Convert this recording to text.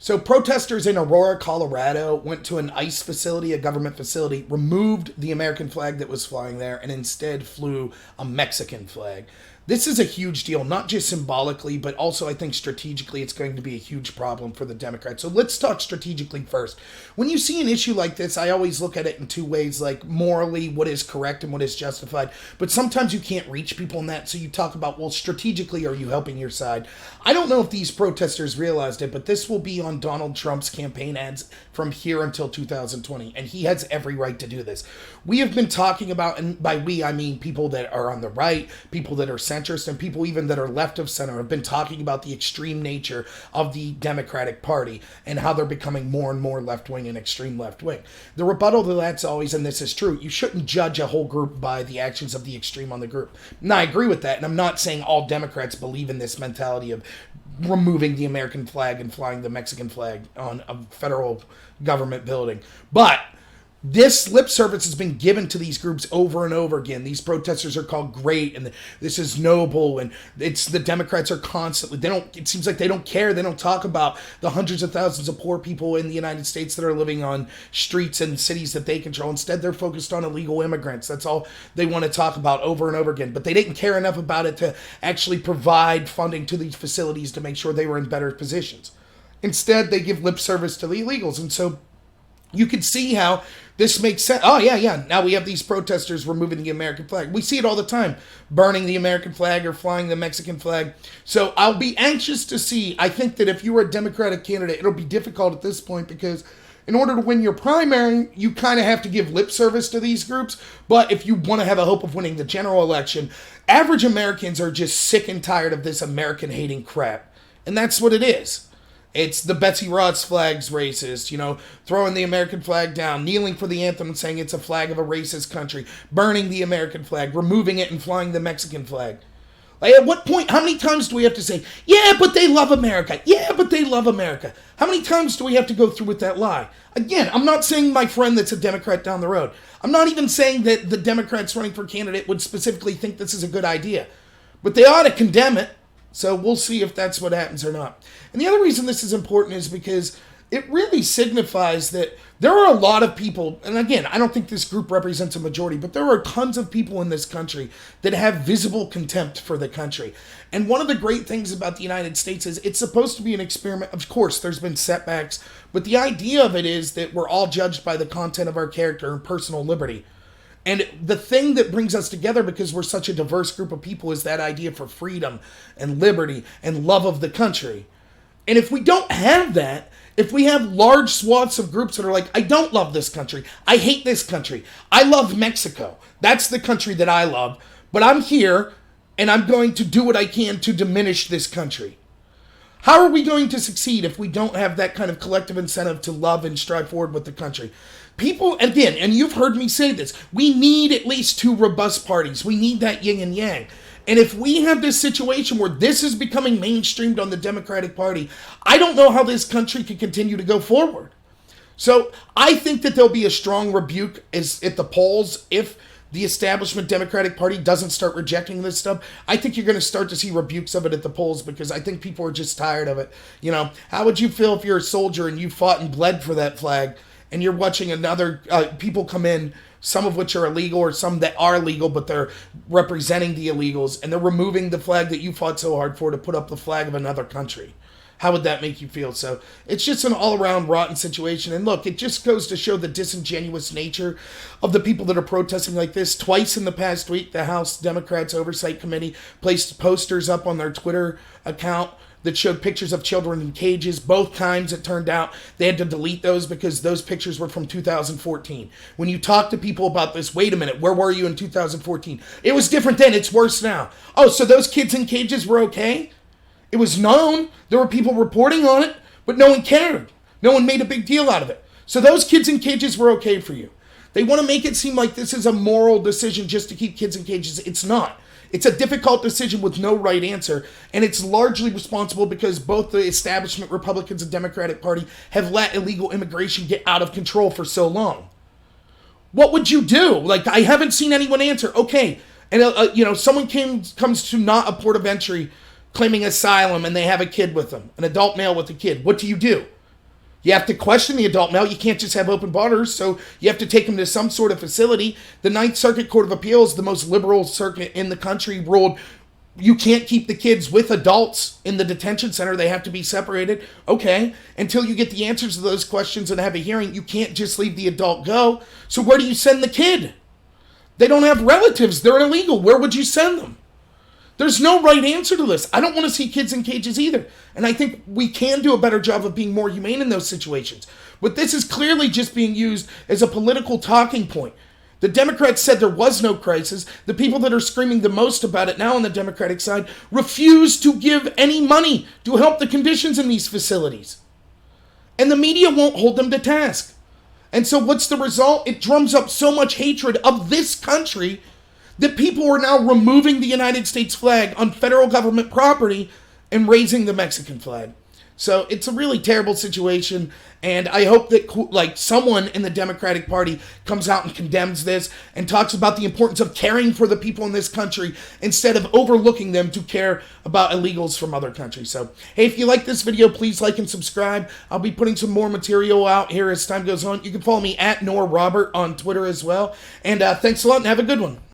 So protesters in Aurora, Colorado went to an ICE facility, a government facility, removed the American flag that was flying there, and instead flew a Mexican flag. This is a huge deal, not just symbolically, but also I think strategically it's going to be a huge problem for the Democrats. So let's talk strategically first. When you see an issue like this, I always look at it in two ways, like morally, what is correct and what is justified. But sometimes you can't reach people in that, so you talk about, well, strategically, are you helping your side? I don't know if these protesters realized it, but this will be on Donald Trump's campaign ads from here until 2020, and he has every right to do this. We have been talking about, and by we, I mean people that are on the right, people that are centrist, and people even that are left of center have been talking about the extreme nature of the Democratic Party and how they're becoming more and more left-wing and extreme left-wing. The rebuttal to that's always, and this is true, you shouldn't judge a whole group by the actions of the extreme on the group. And I agree with that, and I'm not saying all Democrats believe in this mentality of removing the American flag and flying the Mexican flag on a federal government building. But this lip service has been given to these groups over and over again. These protesters are called great, and this is noble, and it's the Democrats are constantly, it seems like they don't care. They don't talk about the hundreds of thousands of poor people in the United States that are living on streets and cities that they control. Instead, they're focused on illegal immigrants. That's all they want to talk about over and over again. But they didn't care enough about it to actually provide funding to these facilities to make sure they were in better positions. Instead, they give lip service to the illegals. And so you can see how this makes sense. Oh, yeah. Now we have these protesters removing the American flag. We see it all the time, burning the American flag or flying the Mexican flag. So I'll be anxious to see. I think that if you were a Democratic candidate, it'll be difficult at this point because in order to win your primary, you kind of have to give lip service to these groups. But if you want to have a hope of winning the general election, average Americans are just sick and tired of this American-hating crap. And that's what it is. It's the Betsy Ross flag's racist, throwing the American flag down, kneeling for the anthem and saying it's a flag of a racist country, burning the American flag, removing it and flying the Mexican flag. Like, at what point, how many times do we have to say, yeah, but they love America. Yeah, but they love America. How many times do we have to go through with that lie? Again, I'm not saying my friend that's a Democrat down the road. I'm not even saying that the Democrats running for candidate would specifically think this is a good idea. But they ought to condemn it. So we'll see if that's what happens or not. And the other reason this is important is because it really signifies that there are a lot of people, and again, I don't think this group represents a majority, but there are tons of people in this country that have visible contempt for the country. And one of the great things about the United States is it's supposed to be an experiment. Of course, there's been setbacks, but the idea of it is that we're all judged by the content of our character and personal liberty. And the thing that brings us together, because we're such a diverse group of people, is that idea for freedom and liberty and love of the country. And if we don't have that, if we have large swaths of groups that are like, I don't love this country, I hate this country, I love Mexico, that's the country that I love, but I'm here and I'm going to do what I can to diminish this country. How are we going to succeed if we don't have that kind of collective incentive to love and strive forward with the country? People, again, and you've heard me say this, we need at least two robust parties. We need that yin and yang. And if we have this situation where this is becoming mainstreamed on the Democratic Party, I don't know how this country can continue to go forward. So I think that there'll be a strong rebuke at the polls if the establishment Democratic Party doesn't start rejecting this stuff. I think you're going to start to see rebukes of it at the polls because I think people are just tired of it. How would you feel if you're a soldier and you fought and bled for that flag and you're watching another people come in, some of which are illegal or some that are legal, but they're representing the illegals, and they're removing the flag that you fought so hard for to put up the flag of another country? How would that make you feel? So it's just an all-around rotten situation. And look, it just goes to show the disingenuous nature of the people that are protesting like this. Twice in the past week, the House Democrats Oversight Committee placed posters up on their Twitter account that showed pictures of children in cages. Both times, it turned out, they had to delete those because those pictures were from 2014. When you talk to people about this, wait a minute, where were you in 2014? It was different then, it's worse now. Oh, so those kids in cages were okay? It was known, there were people reporting on it, but no one cared. No one made a big deal out of it. So those kids in cages were okay for you. They want to make it seem like this is a moral decision just to keep kids in cages. It's not. It's a difficult decision with no right answer, and it's largely responsible because both the establishment Republicans and Democratic Party have let illegal immigration get out of control for so long. What would you do? Like, I haven't seen anyone answer. Okay, and someone comes to not a port of entry claiming asylum and they have a kid with them, an adult male with a kid. What do? You have to question the adult mail. You can't just have open borders, so you have to take them to some sort of facility. The Ninth Circuit Court of Appeals, the most liberal circuit in the country, ruled you can't keep the kids with adults in the detention center. They have to be separated. Okay, until you get the answers to those questions and have a hearing, you can't just leave the adult go. So where do you send the kid? They don't have relatives. They're illegal. Where would you send them? There's no right answer to this. I don't want to see kids in cages either. And I think we can do a better job of being more humane in those situations. But this is clearly just being used as a political talking point. The Democrats said there was no crisis. The people that are screaming the most about it now on the Democratic side refuse to give any money to help the conditions in these facilities. And the media won't hold them to task. And so what's the result? It drums up so much hatred of this country that people are now removing the United States flag on federal government property and raising the Mexican flag. So it's a really terrible situation, and I hope that someone in the Democratic Party comes out and condemns this and talks about the importance of caring for the people in this country instead of overlooking them to care about illegals from other countries. So, hey, if you like this video, please like and subscribe. I'll be putting some more material out here as time goes on. You can follow me at NorRobert on Twitter as well. And thanks a lot, and have a good one.